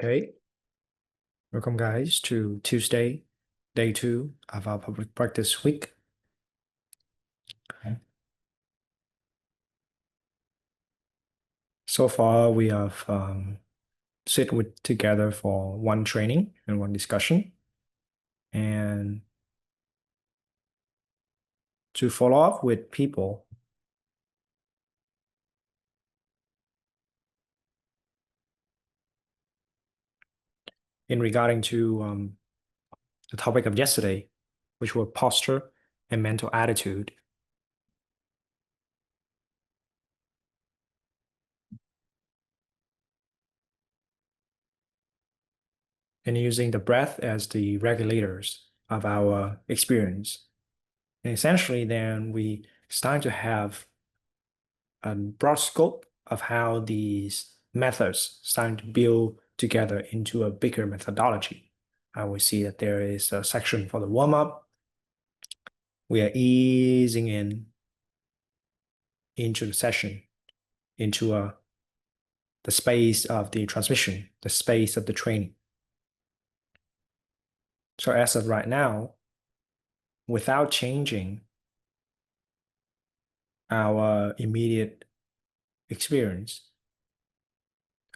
Okay, welcome guys to Tuesday, day 2 of our public practice week. Okay. So far, we have sit with together for one training and one discussion. And to follow up with people, in regarding to the topic of yesterday, which were posture and mental attitude. And using the breath as the regulators of our experience. And essentially, then we start to have a broad scope of how these methods starting to build together into a bigger methodology. I will see that there is a section for the warm-up. We are easing into the session, into the space of the transmission, the space of the training. So as of right now, without changing our immediate experience,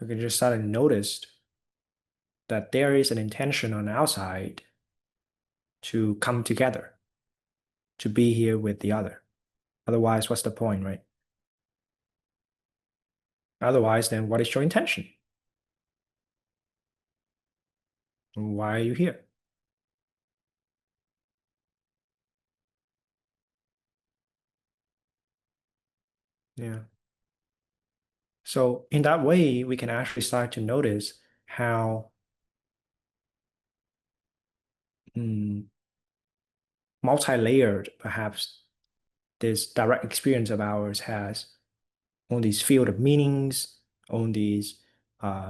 we can just start to notice that there is an intention on our side to come together, to be here with the other. Otherwise, what's the point, right? Otherwise, then what is your intention? Why are you here? Yeah. So in that way, we can actually start to notice how multi-layered perhaps this direct experience of ours has on these field of meanings, on these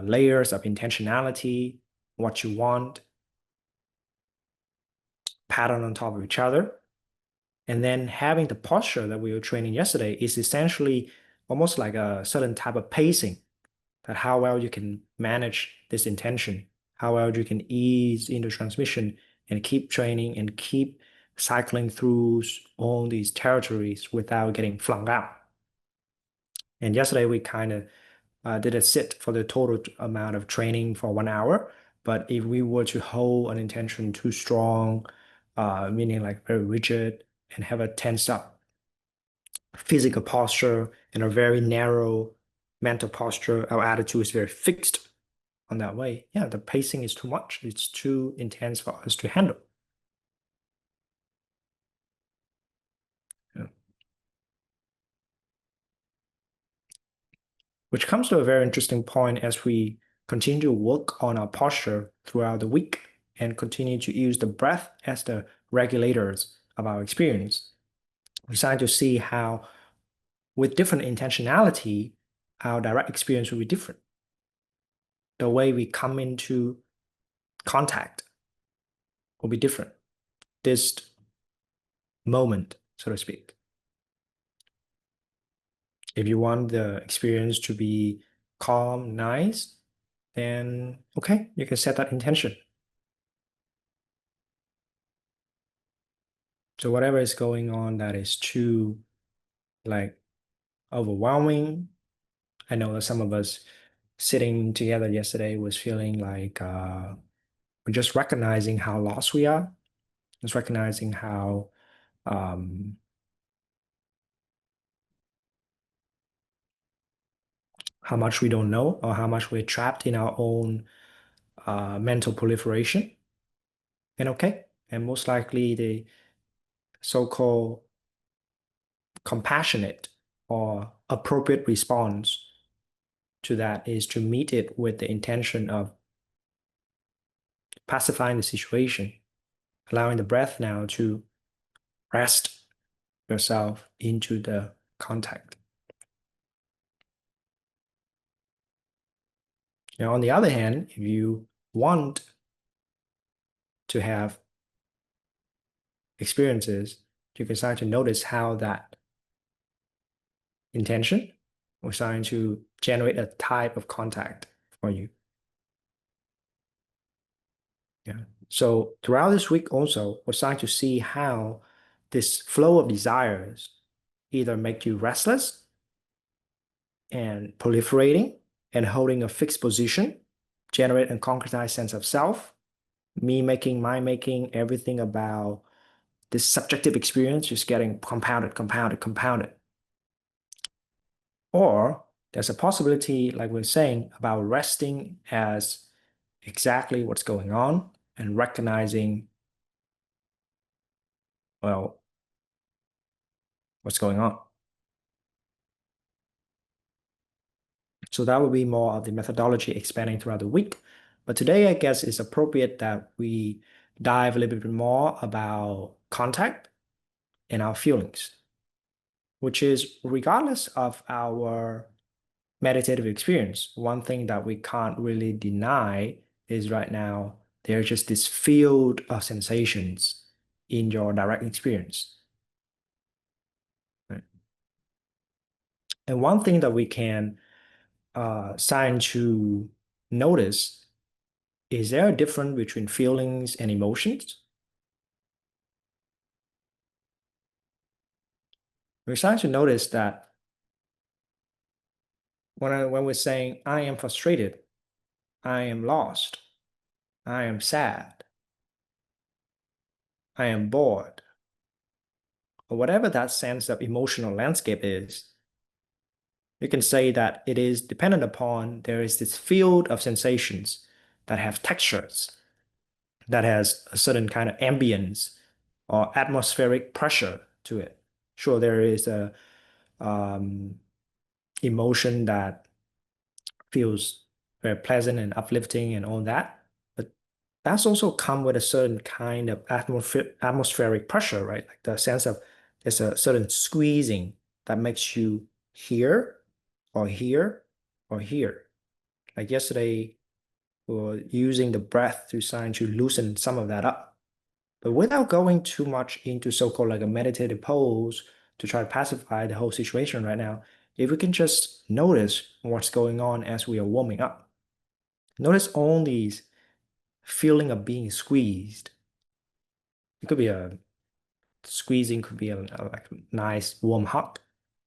layers of intentionality, what you want, pattern on top of each other. And then having the posture that we were training yesterday is essentially almost like a certain type of pacing, that how well you can manage this intention, how well you can ease into transmission and keep training and keep cycling through all these territories without getting flung out. And yesterday we kind of did a sit for the total amount of training for 1 hour. But if we were to hold an intention too strong, meaning like very rigid and have a tensed up physical posture and a very narrow mental posture, our attitude is very fixed on that way. Yeah, the pacing is too much. It's too intense for us to handle. Yeah. Which comes to a very interesting point as we continue to work on our posture throughout the week and continue to use the breath as the regulators of our experience. We start to see how, with different intentionality, our direct experience will be different. The way we come into contact will be different. This moment, so to speak. If you want the experience to be calm, nice, then okay, you can set that intention. So whatever is going on that is too like overwhelming. I know that some of us sitting together yesterday was feeling like we're just recognizing how lost we are, just recognizing um, how much we don't know or how much we're trapped in our own mental proliferation. And okay, and most likely the so-called compassionate or appropriate response to that is to meet it with the intention of pacifying the situation, allowing the breath now to rest yourself into the contact. Now, on the other hand, if you want to have experiences, you can start to notice how that intention was starting to generate a type of contact for you. Yeah. So throughout this week also, we're starting to see how this flow of desires either make you restless and proliferating and holding a fixed position, generate a concretized sense of self, me making, my making, everything about this subjective experience just getting compounded, compounded, compounded. Or there's a possibility, like we're saying, about resting as exactly what's going on and recognizing, well, what's going on. So that will be more of the methodology expanding throughout the week. But today, I guess it's appropriate that we dive a little bit more about contact and our feelings, which is regardless of our meditative experience, one thing that we can't really deny is right now there's just this field of sensations in your direct experience. Right? And one thing that we can sign to notice is there a difference between feelings and emotions? We're starting to notice that when we're saying, I am frustrated, I am lost, I am sad, I am bored, or whatever that sense of emotional landscape is, you can say that it is dependent upon there is this field of sensations that have textures, that has a certain kind of ambience or atmospheric pressure to it. Sure, there is a um, emotion that feels very pleasant and uplifting and all that. But that's also come with a certain kind of atmospheric pressure, right? Like the sense of there's a certain squeezing that makes you here or here or here. Like yesterday, we were using the breath to try to loosen some of that up. But without going too much into so-called like a meditative pose to try to pacify the whole situation right now, if we can just notice what's going on as we are warming up. Notice all these feeling of being squeezed. It could be a squeezing, could be a like a nice warm hug.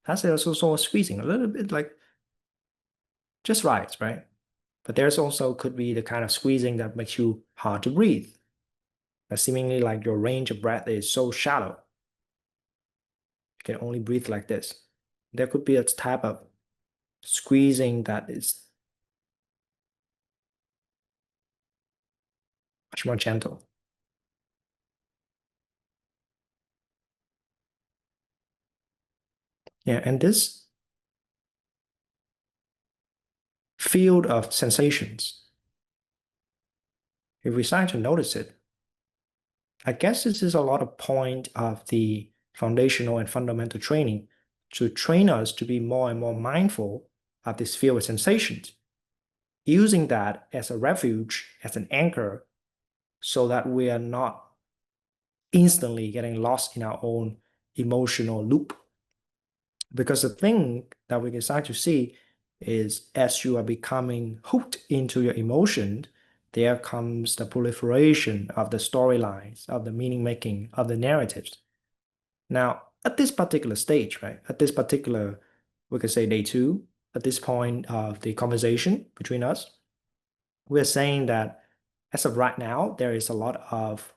That's also sort of squeezing, a little bit like just right, right? But there's also could be the kind of squeezing that makes you hard to breathe. That seemingly like your range of breath is so shallow. You can only breathe like this. There could be a type of squeezing that is much more gentle. Yeah, and this field of sensations, if we start to notice it, I guess this is a lot of point of the foundational and fundamental training to train us to be more and more mindful of this field of sensations, using that as a refuge, as an anchor, so that we are not instantly getting lost in our own emotional loop. Because the thing that we can start to see is as you are becoming hooked into your emotion, there comes the proliferation of the storylines, of the meaning making, of the narratives. Now, at this particular stage, right, at this particular, we could say day two, at this point of the conversation between us, we're saying that as of right now, there is a lot of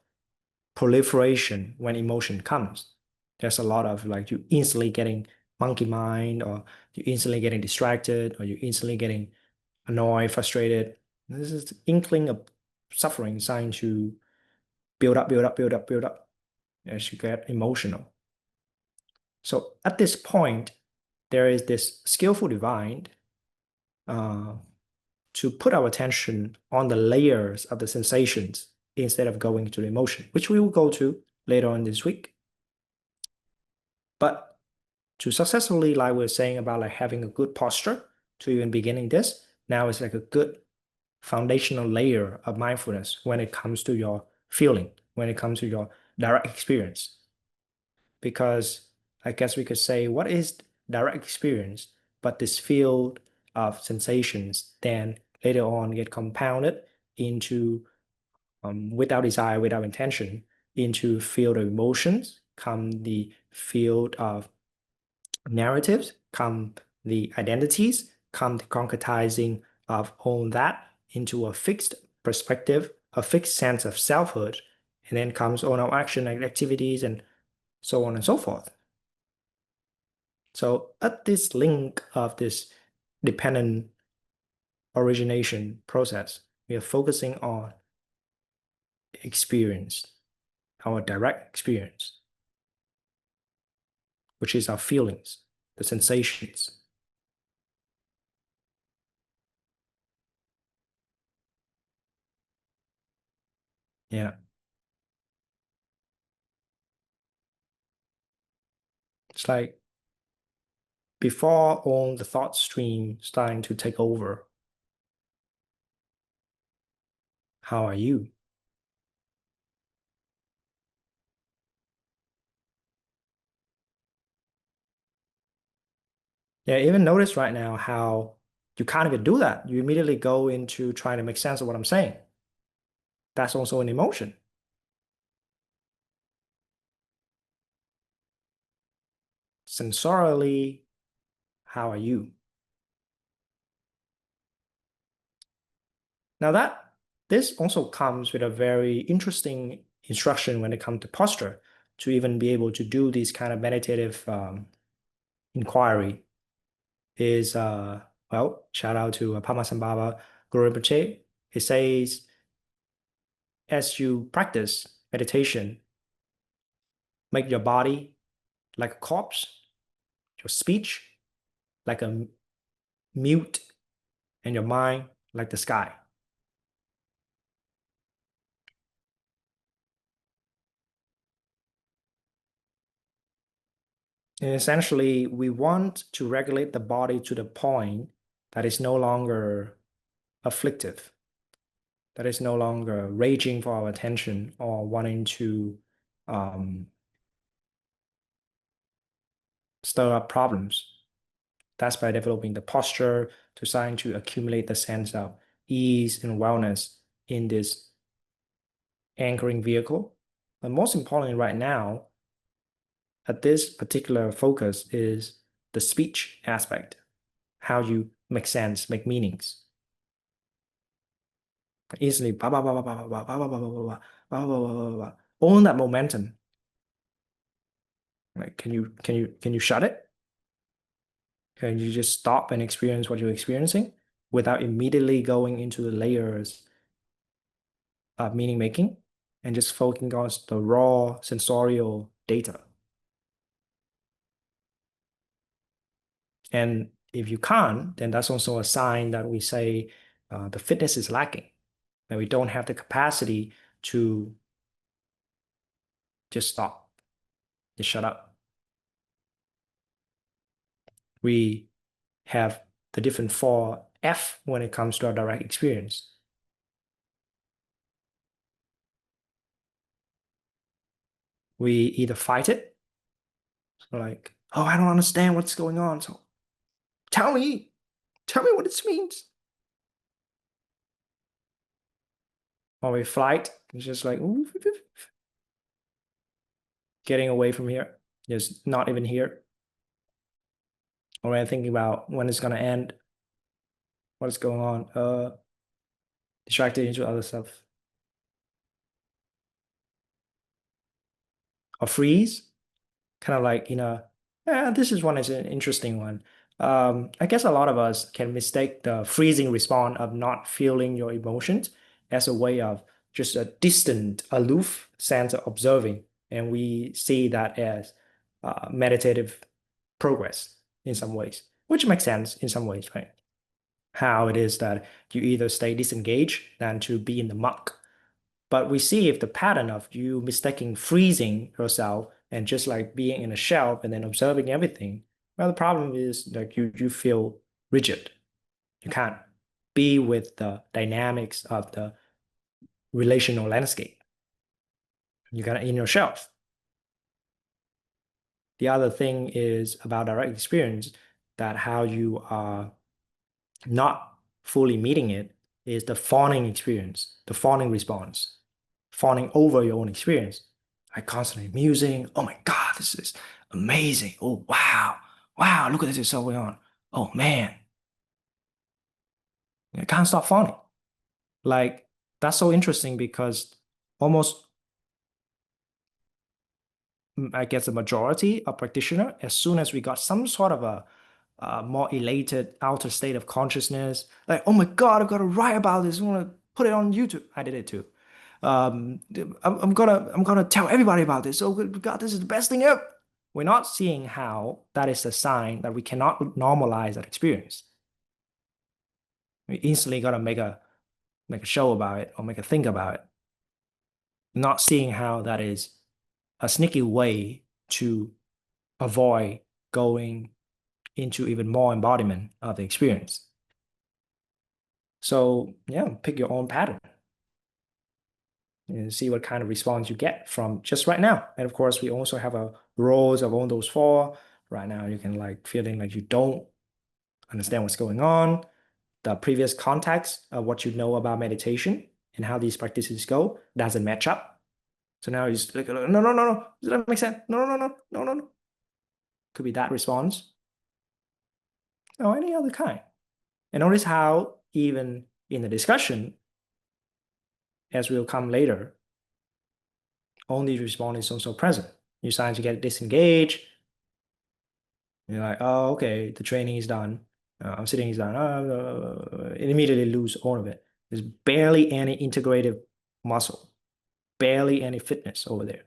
proliferation when emotion comes. There's a lot of like you instantly getting monkey mind, or you instantly getting distracted, or you instantly getting annoyed, frustrated. This is the inkling of suffering starting to build up, build up, build up, build up as you get emotional. So at this point, there is this skillful divine uh, to put our attention on the layers of the sensations instead of going to the emotion, which we will go to later on this week. But to successfully, like we are saying about like having a good posture to even beginning this, now it's like a good foundational layer of mindfulness when it comes to your feeling, when it comes to your direct experience. Because I guess we could say, what is direct experience but this field of sensations then later on get compounded into without desire, without intention, into field of emotions, come the field of narratives, come the identities, come the concretizing of all that into a fixed perspective, a fixed sense of selfhood, and then comes all our action and activities and so on and so forth. So at this link of this dependent origination process, we are focusing on experience, our direct experience, which is our feelings, the sensations. Yeah. It's like before all the thought stream starting to take over, how are you? Yeah, even notice right now how you can't even do that. You immediately go into trying to make sense of what I'm saying. That's also an emotion. Sensorially, how are you? Now that this also comes with a very interesting instruction when it comes to posture, to even be able to do this kind of meditative inquiry is well, shout out to Padmasambhava Guru Rinpoche. He says, as you practice meditation, make your body like a corpse, your speech like a mute, and your mind like the sky. And essentially, we want to regulate the body to the point that is no longer afflictive, that is no longer raging for our attention or wanting to um, stir up problems. That's by developing the posture to starting to accumulate the sense of ease and wellness in this anchoring vehicle. But most importantly, right now, at this particular focus is the speech aspect, how you make sense, make meanings. Easily, blah, blah, blah, blah, blah, blah, blah, blah, blah, blah, blah, blah, blah, blah, blah, blah. All that momentum. Like, can you shut it? Can you just stop and experience what you're experiencing without immediately going into the layers of meaning making and just focusing on the raw sensorial data? And if you can't, then that's also a sign that we say the fitness is lacking, that we don't have the capacity to just stop, just shut up. We have the different four F when it comes to our direct experience. We either fight it, so like, oh, I don't understand what's going on, so tell me, tell me what this means. Or we flight, it's just like, ooh, getting away from here, just not even here. Or when I'm thinking about when it's gonna end, what's going on, distracted into other stuff. Or freeze, kind of like, this is one is an interesting one. I guess a lot of us can mistake the freezing response of not feeling your emotions as a way of just a distant, aloof sense of observing. And we see that as meditative progress in some ways, which makes sense in some ways, right? How it is that you either stay disengaged than to be in the muck. But we see if the pattern of you mistaking freezing yourself and just like being in a shell and then observing everything, well, the problem is like you feel rigid. You can't be with the dynamics of the relational landscape. You got in your shelf. The other thing is about direct experience, that how you are not fully meeting it is the fawning experience, the fawning response. fawning over your own experience, like constantly musing, oh my God, this is amazing. Oh, wow. Wow, look at this is so going on. Oh man, I can't stop fawning. Like that's so interesting because almost I guess the majority of practitioner, as soon as we got some sort of a more elated outer state of consciousness, like, oh my God, I've got to write about this. I want to put it on YouTube. I did it too. Um, I'm gonna tell everybody about this. Oh God, this is the best thing ever. We're not seeing how that is a sign that we cannot normalize that experience. We instantly gotta make a show about it or make a think about it. Not seeing how that is a sneaky way to avoid going into even more embodiment of the experience. So yeah, pick your own pattern and see what kind of response you get from just right now. And of course, we also have a rows of all those four. Right now, you can like feeling like you don't understand what's going on, the previous context of what you know about meditation and how these practices go doesn't match up. So now you just like, no, no, no, no. Does that make sense? No, no, no, no, no, no, no. Could be that response or any other kind. And notice how even in the discussion, as will come later, only response is also present. You start to get disengaged. You're like, oh, okay, the training is done. I'm sitting is done. It immediately lose all of it. There's barely any integrative muscle, barely any fitness over there.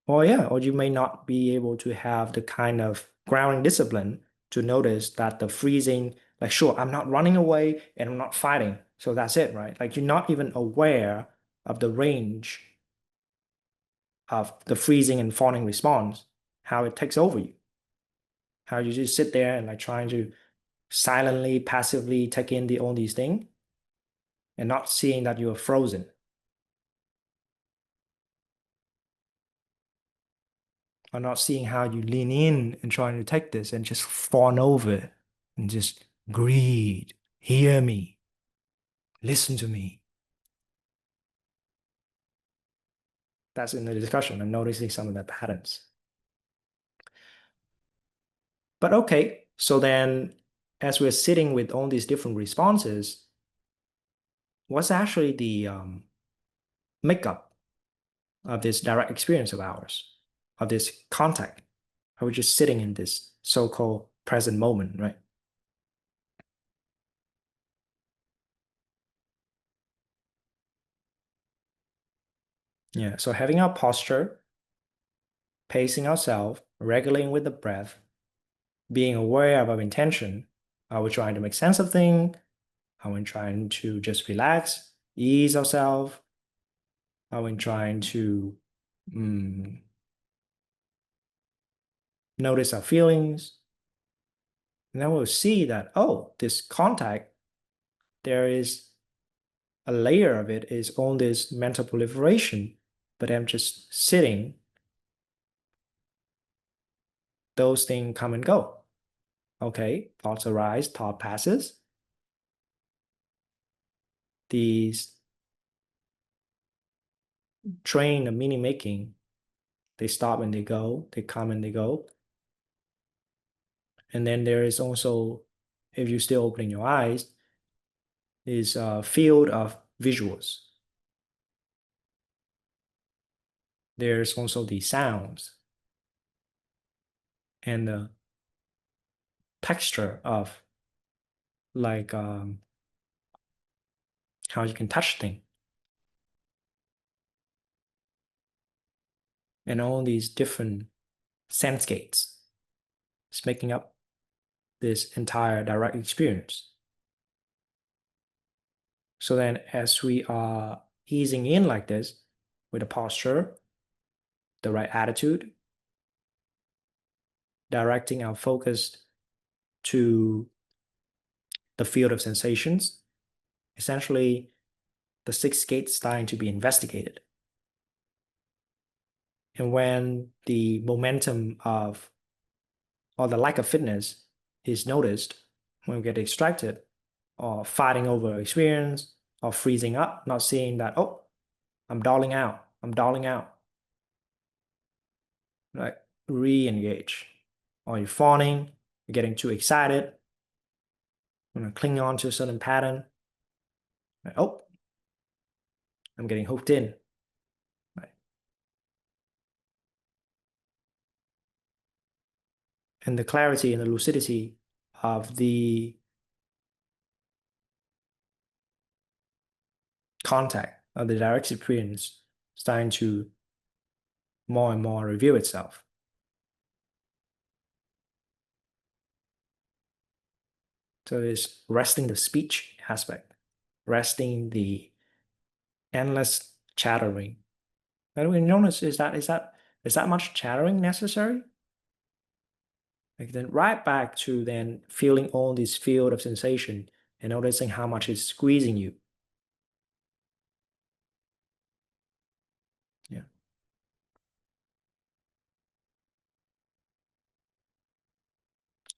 Or yeah, or you may not be able to have the kind of grounding discipline to notice that the freezing, like, sure, I'm not running away and I'm not fighting. So that's it, right? Like you're not even aware of the range of the freezing and fawning response, how it takes over you, how you just sit there and like trying to silently, passively take in all these things and not seeing that you're frozen. Or not seeing how you lean in and trying to take this and just fawn over and just greed, hear me, listen to me. That's in the discussion. I'm noticing some of the patterns. But okay, so then as we're sitting with all these different responses, what's actually the makeup of this direct experience of ours, of this contact? Are we just sitting in this so-called present moment, right? Yeah, so having our posture, pacing ourselves, regulating with the breath, being aware of our intention. Are we trying to make sense of things? Are we trying to just relax, ease ourselves? Are we trying to notice our feelings? And then we'll see that, oh, this contact, there is a layer of it is on this mental proliferation, but I'm just sitting, those things come and go. Okay, thoughts arise, thought passes. These train of meaning making, they stop and they go, they come and they go. And then there is also, if you're still opening your eyes, is a field of visuals. There's also the sounds and the texture of like how you can touch things. And all these different sense-gates is making up this entire direct experience. So then as we are easing in like this with the posture, the right attitude, directing our focus to the field of sensations, essentially the six gates starting to be investigated. And when the momentum of or the lack of fitness is noticed, when we get distracted or fighting over experience or freezing up, not seeing that, oh, I'm dulling out, I'm dulling out. Like re-engage. Or you're fawning, you're getting too excited, clinging on to a certain pattern. Like, oh, I'm getting hooked in. Right? And the clarity and the lucidity of the contact of the direct experience starting to more and more reveal itself. So it's resting the speech aspect, resting the endless chattering. And we notice is that much chattering necessary? Like then right back to then feeling all this field of sensation and noticing how much it's squeezing you. Yeah.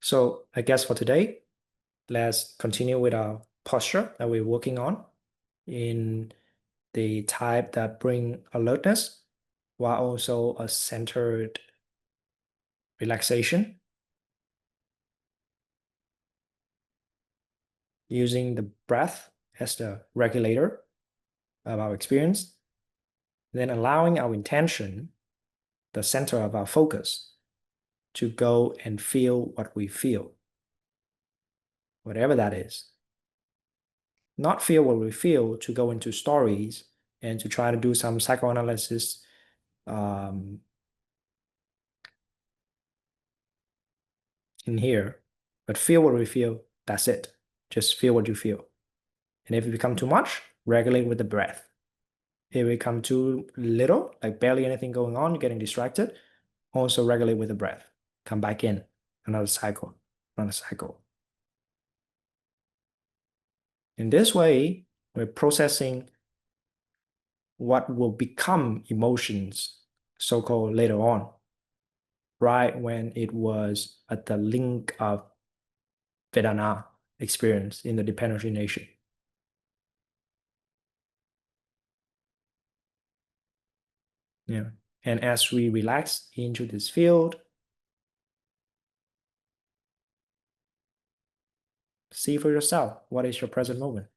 So I guess for today, let's continue with our posture that we're working on in the type that bring alertness while also a centered relaxation using the breath as the regulator of our experience, then allowing our intention, the center of our focus, to go and feel what we feel, whatever that is. Not feel what we feel to go into stories and to try to do some psychoanalysis um, in here, but feel what we feel. That's it. Just feel what you feel. And if it become too much, regulate with the breath. If it become too little, like barely anything going on, you're getting distracted, also regulate with the breath. Come back in. Another cycle, another cycle. In this way, we're processing what will become emotions, so-called later on, right when it was at the link of Vedana experience in the dependent origination. Yeah. And as we relax into this field, see for yourself what is your present moment.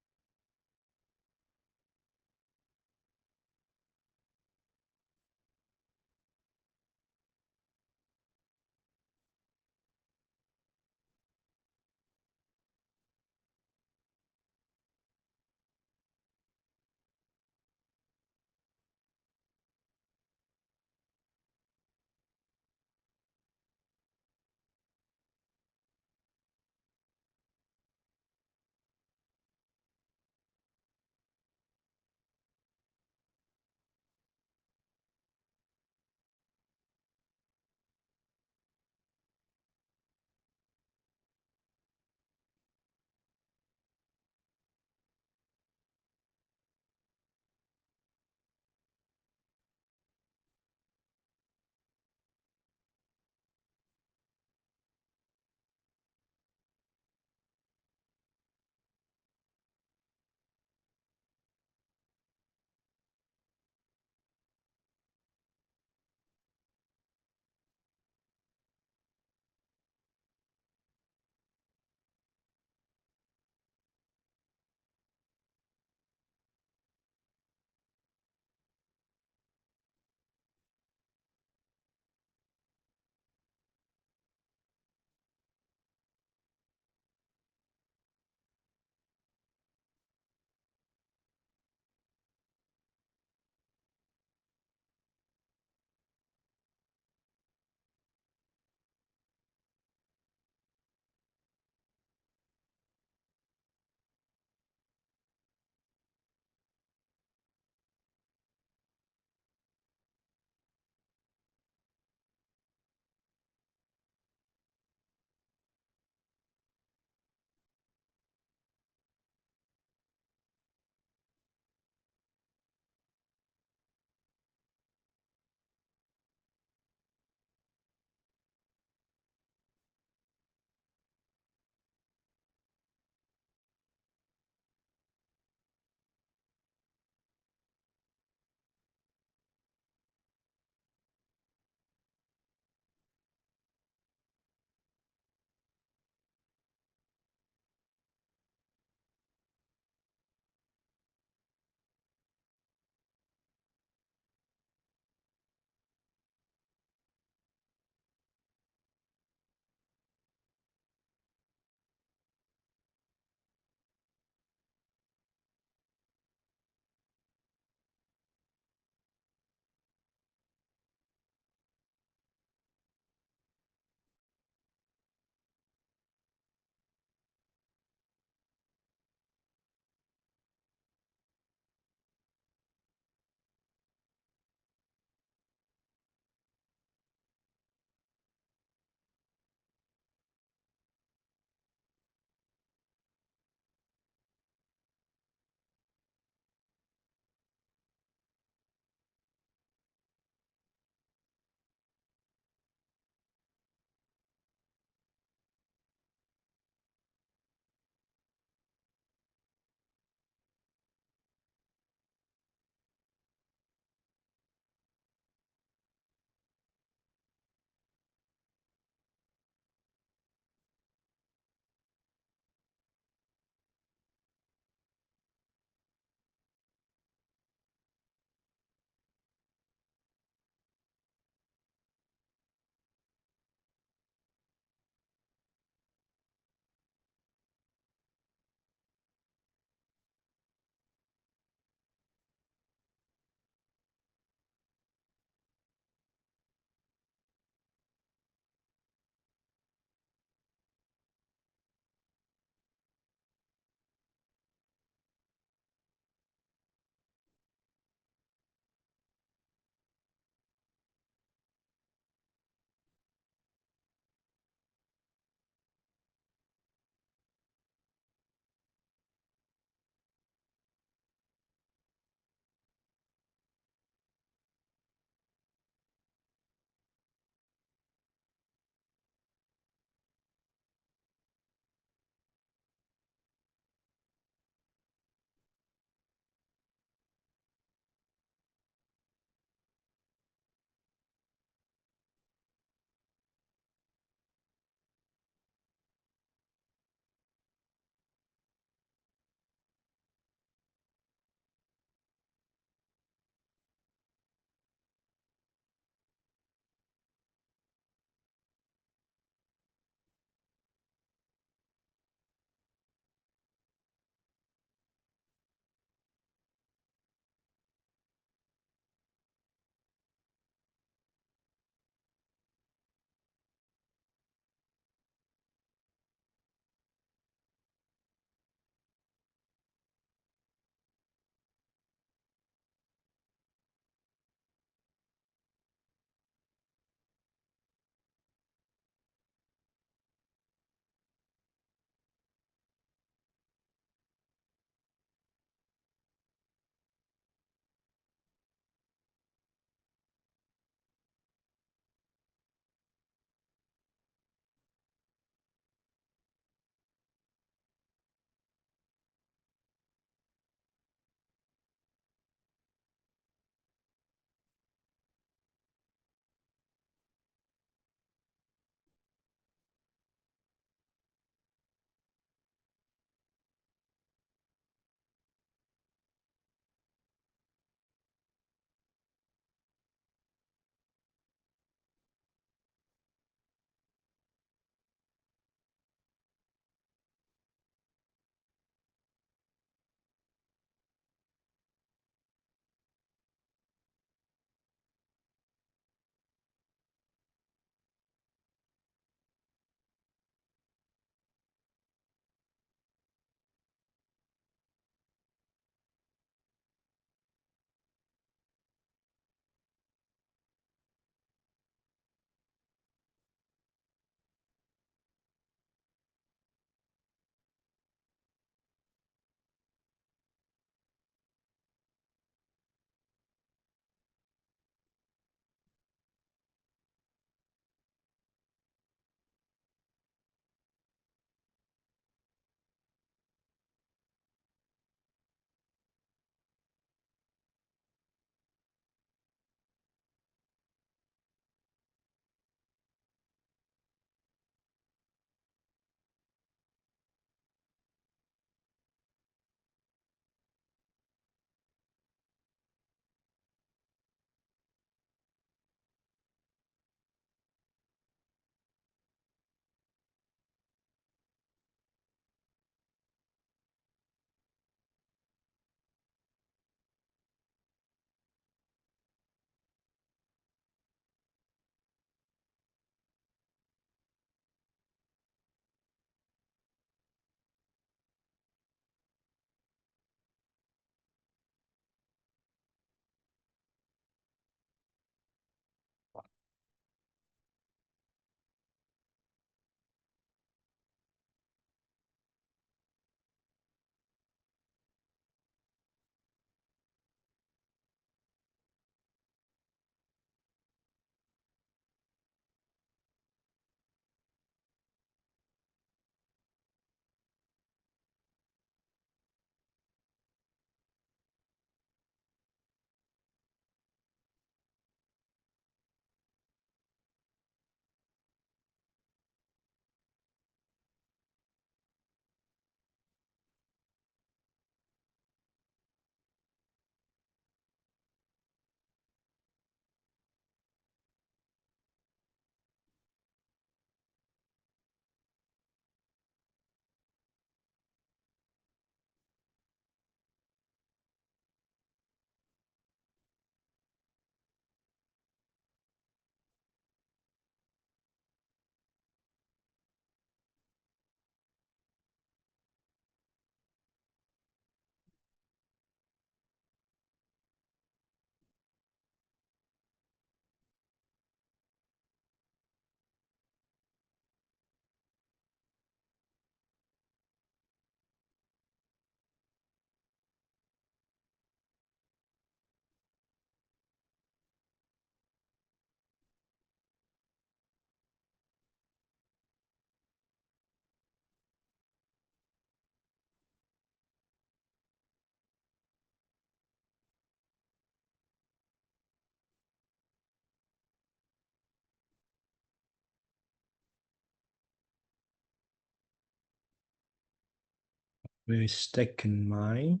mistaken mind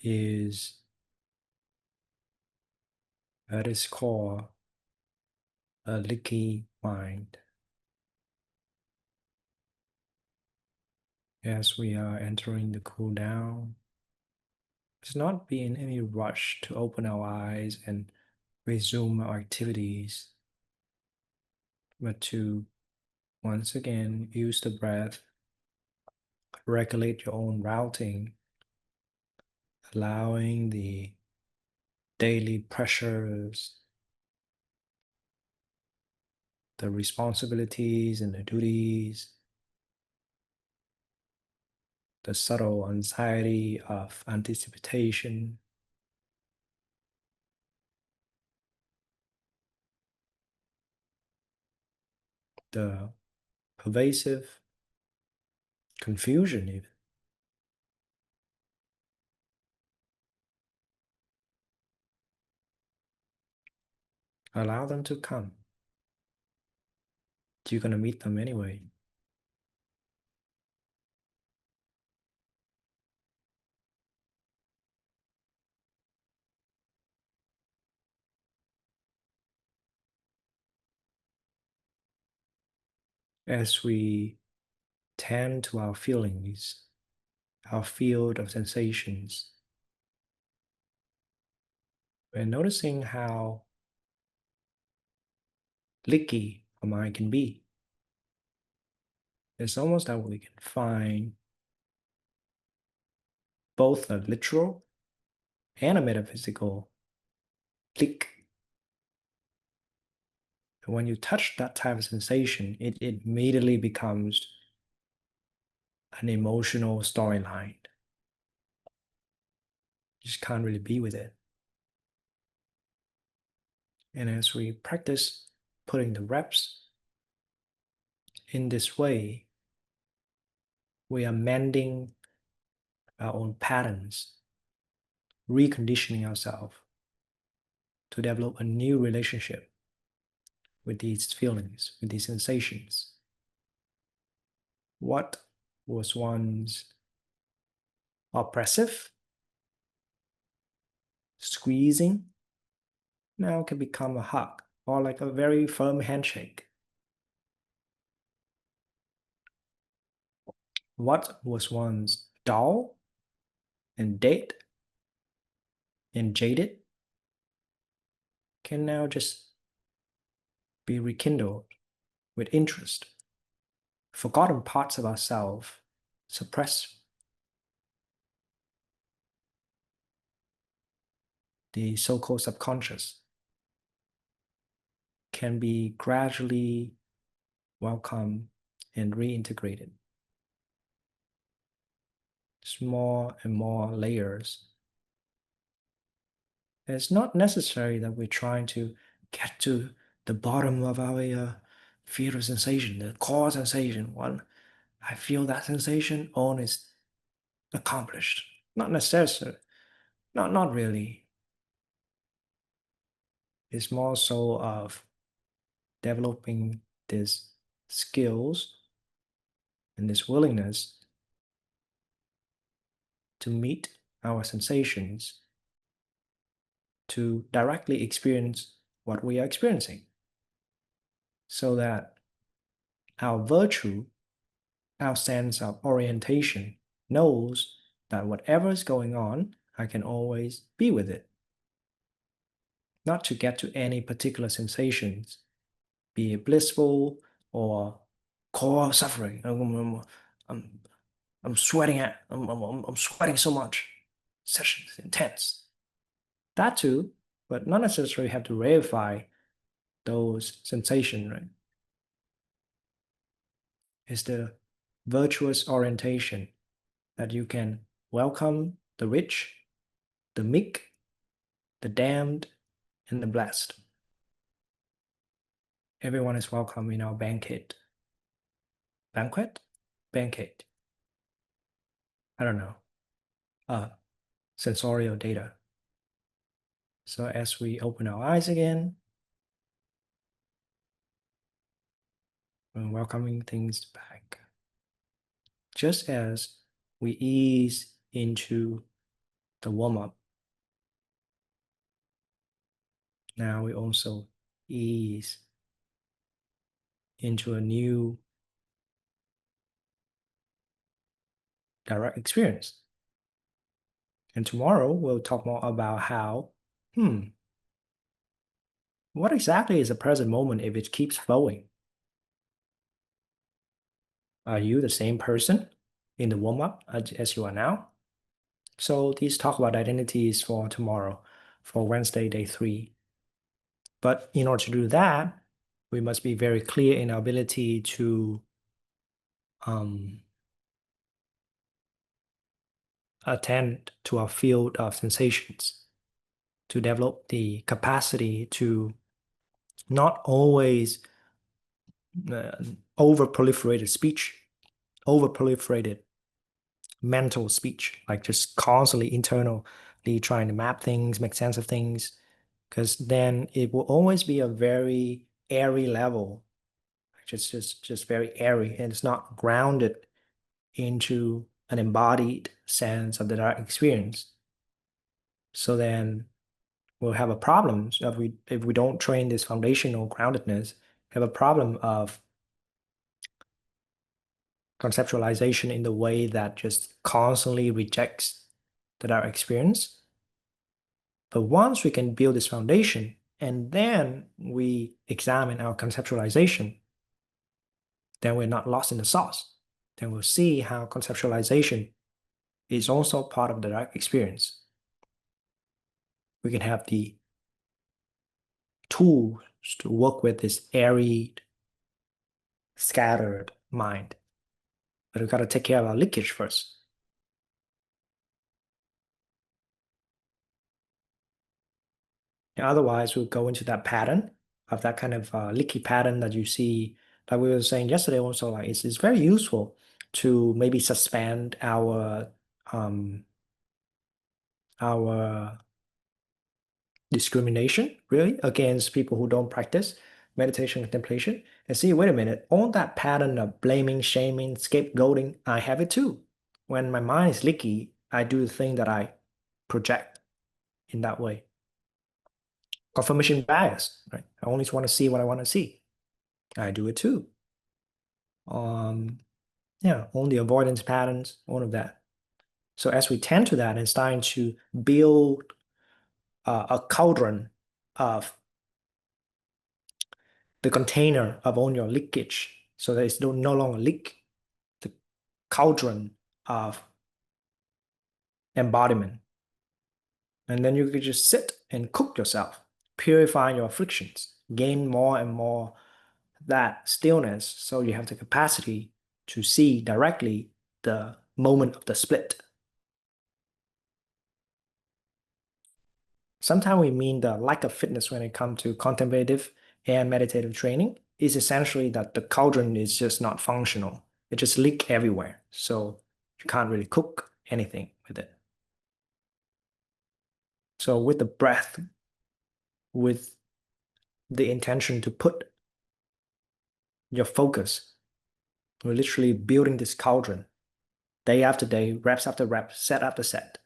is at its core a leaky mind. As we are entering the cool down, let's not be in any rush to open our eyes and resume our activities, but to once again use the breath, regulate your own routing, allowing the daily pressures, the responsibilities and the duties, the subtle anxiety of anticipation, the pervasive confusion even. Allow them to come. You're going to meet them anyway. As we tend to our feelings, our field of sensations, we're noticing how leaky our mind can be. It's almost that we can find both a literal and a metaphysical leak. And when you touch that type of sensation, it immediately becomes an emotional storyline. You just can't really be with it. And as we practice putting the reps in this way, we are mending our own patterns, reconditioning ourselves to develop a new relationship with these feelings, with these sensations. What was once oppressive, squeezing, now can become a hug or like a very firm handshake. What was once dull and dead and jaded can now just be rekindled with interest. Forgotten parts of ourselves suppressed. The so-called subconscious can be gradually welcomed and reintegrated. Just more and more layers. And it's not necessary that we're trying to get to the bottom of our field of sensation, the core sensation. One, I feel that sensation, all is accomplished. Not necessary. Not really. It's more so of developing these skills and this willingness to meet our sensations, to directly experience what we are experiencing, so that our virtue, our sense of orientation, knows that whatever is going on, I can always be with it. Not to get to any particular sensations, be it blissful or core suffering. I'm sweating I'm sweating so much. Sessions intense. That too, but not necessarily have to reify those sensations, right? It's the virtuous orientation that you can welcome the rich, the meek, the damned, and the blessed. Everyone is welcome in our banquet. Banquet? Banquet. I don't know. Sensorial data. So as we open our eyes again, we're welcoming things back. just as we ease into the warm-up, now we also ease into a new direct experience. And tomorrow we'll talk more about how, what exactly is the present moment if it keeps flowing? Are you the same person in the warm-up as you are now? So these talk about identities for tomorrow, for Wednesday, day 3. But in order to do that, we must be very clear in our ability to attend to our field of sensations, to develop the capacity to not always over-proliferated speech, over-proliferated mental speech, like just constantly internally trying to map things, make sense of things, because then it will always be a very airy level, just very airy, and it's not grounded into an embodied sense of the direct experience. So then we'll have a problem if we don't train this foundational groundedness, have a problem of conceptualization in the way that just constantly rejects the direct experience. But once we can build this foundation and then we examine our conceptualization, then we're not lost in the sauce. Then we'll see how conceptualization is also part of the direct experience. We can have the tools to work with this airy, scattered mind. But we've got to take care of our leakage first. And otherwise, we'll go into that pattern of that kind of leaky pattern that you see, that we were saying yesterday also, like it's very useful to maybe suspend our discrimination really against people who don't practice meditation contemplation and see, wait a minute, all that pattern of blaming, shaming, scapegoating, I have it too. When my mind is leaky, I do the thing that I project in that way. Confirmation bias, right? I only want to see what I want to see. I do it too. Yeah, all the avoidance patterns, all of that. So as we tend to that and starting to build a cauldron of the container of all your leakage, so that it's no longer leak, the cauldron of embodiment. And then you could just sit and cook yourself, purify your frictions, gain more and more that stillness, so you have the capacity to see directly the moment of the split. Sometimes we mean the lack of fitness when it comes to contemplative and meditative training is essentially that the cauldron is just not functional. It just leaks everywhere. So you can't really cook anything with it. So with the breath, with the intention to put your focus, we're literally building this cauldron day after day, reps after rep, set after set,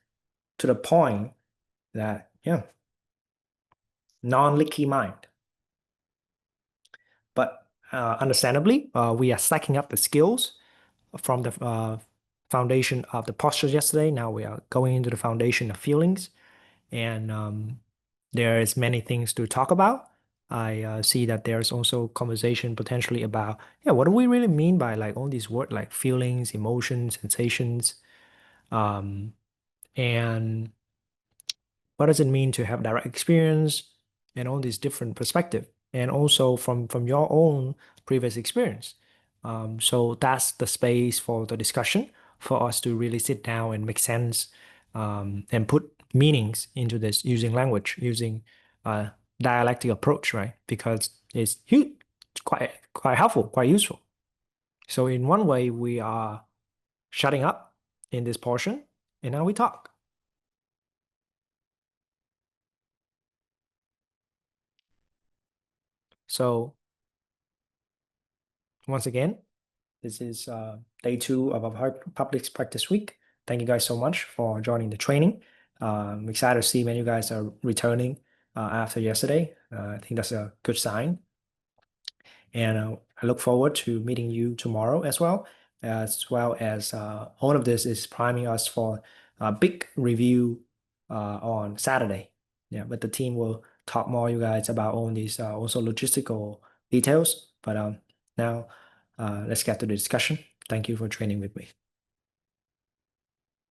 to the point that, yeah, non-leaky mind. But understandably, we are stacking up the skills from the foundation of the posture yesterday. Now we are going into the foundation of feelings, and there is many things to talk about. I see that there's also conversation potentially about, yeah, what do we really mean by like all these words like feelings, emotions, sensations, and what does it mean to have direct experience and all these different perspective, and also from your own previous experience. So that's the space for the discussion for us to really sit down and make sense, and put meanings into this using language, using a dialectic approach, right? Because it's huge, it's quite helpful, quite useful. So in one way, we are shutting up in this portion, and now we talk. So once again, This is day 2 of our public practice week. Thank you guys so much for joining the training. I'm excited to see many of you guys are returning after yesterday. I think that's a good sign. And I look forward to meeting you tomorrow as well as all of this is priming us for a big review on Saturday. Yeah, but the team will talk more you guys about all these also logistical details. But now let's get to the discussion. Thank you for training with me.